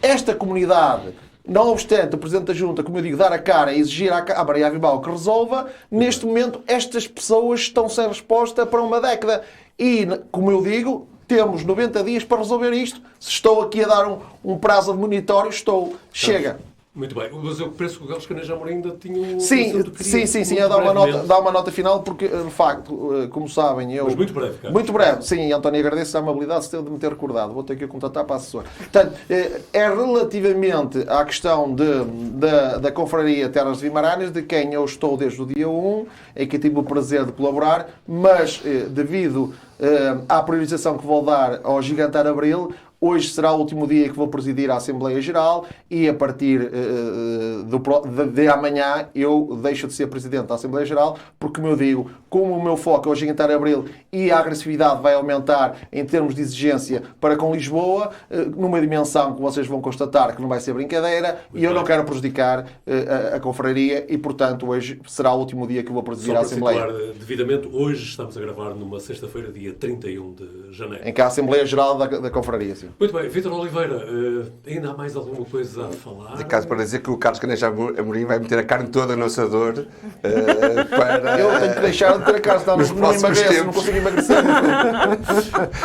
esta comunidade. Não obstante o Presidente da Junta, como eu digo, dar a cara e exigir à Câmara e à Vimágua que resolva, neste momento estas pessoas estão sem resposta para uma década. E, como eu digo, temos 90 dias para resolver isto. Se estou aqui a dar um prazo de monitório, estou. Chega. Muito bem, mas eu penso que o Carlos Caneja Amorim ainda tinha um... Sim, a dar uma nota final, porque, de facto, como sabem, eu... Mas muito breve, Carlos. Muito breve, sim, António, agradeço a amabilidade de me ter recordado. Vou ter que contatar para a assessora. Portanto, é relativamente à questão da Confraria Terras de Vimarães, de quem eu estou desde o dia 1, em que tive o prazer de colaborar, mas devido à priorização que vou dar ao Gigantar Abril, hoje será o último dia que vou presidir a Assembleia Geral e a partir de amanhã eu deixo de ser Presidente da Assembleia Geral porque, como eu digo, como o meu foco é o Gigantar Abril e a agressividade vai aumentar em termos de exigência para com Lisboa, numa dimensão que vocês vão constatar que não vai ser brincadeira, e eu não quero prejudicar a Confraria e, portanto, hoje será o último dia que eu vou presidir a Assembleia. Só para situar devidamente, hoje estamos a gravar numa sexta-feira, dia 31 de janeiro. Em que há a Assembleia Geral da Confraria, sim. Muito bem, Vítor Oliveira, ainda há mais alguma coisa a falar? De caso para dizer que o Carlos Caneja Amorim vai meter a carne toda no assador para... Eu tenho que deixar de ter a carne, senão nos não próximos emagreço, tempos. não consigo emagrecer.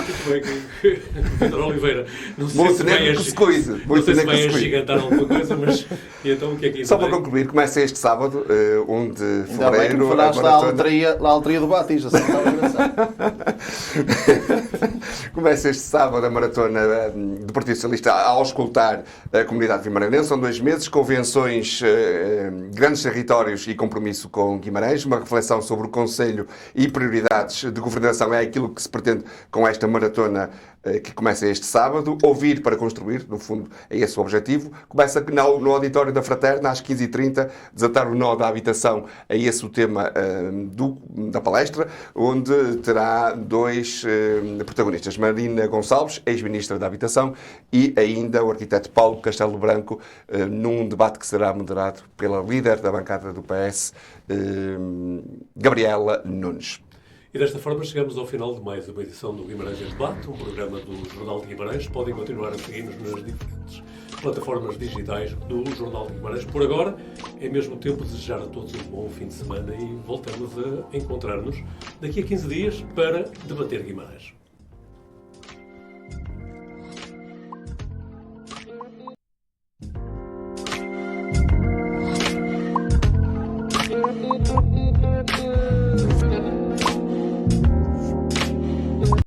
Muito bem, Vítor Oliveira, não sei Vou se tener vai que se cuide. não sei se vai agigantar alguma coisa, mas e então o que é que ainda Só para tem? concluir, começa este sábado, 1 de Ainda bem que fevereiro, me a falaste lá maratona. a loteria do Batista, assim, estava engraçado. Começa este sábado a maratona do Partido Socialista a auscultar a comunidade vimaranense. São 2 meses, convenções, grandes territórios e compromisso com Guimarães. Uma reflexão sobre o Conselho e prioridades de governação é aquilo que se pretende com esta maratona que começa este sábado. Ouvir para construir, no fundo, é esse o objetivo. Começa no auditório da Fraterna, às 15h30, desatar o nó da habitação, é esse o tema da palestra, onde terá dois protagonistas. Marina Gonçalves, ex-ministra da Habitação, e ainda o arquiteto Paulo Castelo Branco, num debate que será moderado pela líder da bancada do PS, Gabriela Nunes. E desta forma chegamos ao final de mais uma edição do Guimarães em Debate, um programa do Jornal de Guimarães. Podem continuar a seguir-nos nas diferentes plataformas digitais do Jornal de Guimarães. Por agora, é mesmo tempo de desejar a todos um bom fim de semana e voltamos a encontrar-nos daqui a 15 dias para debater Guimarães.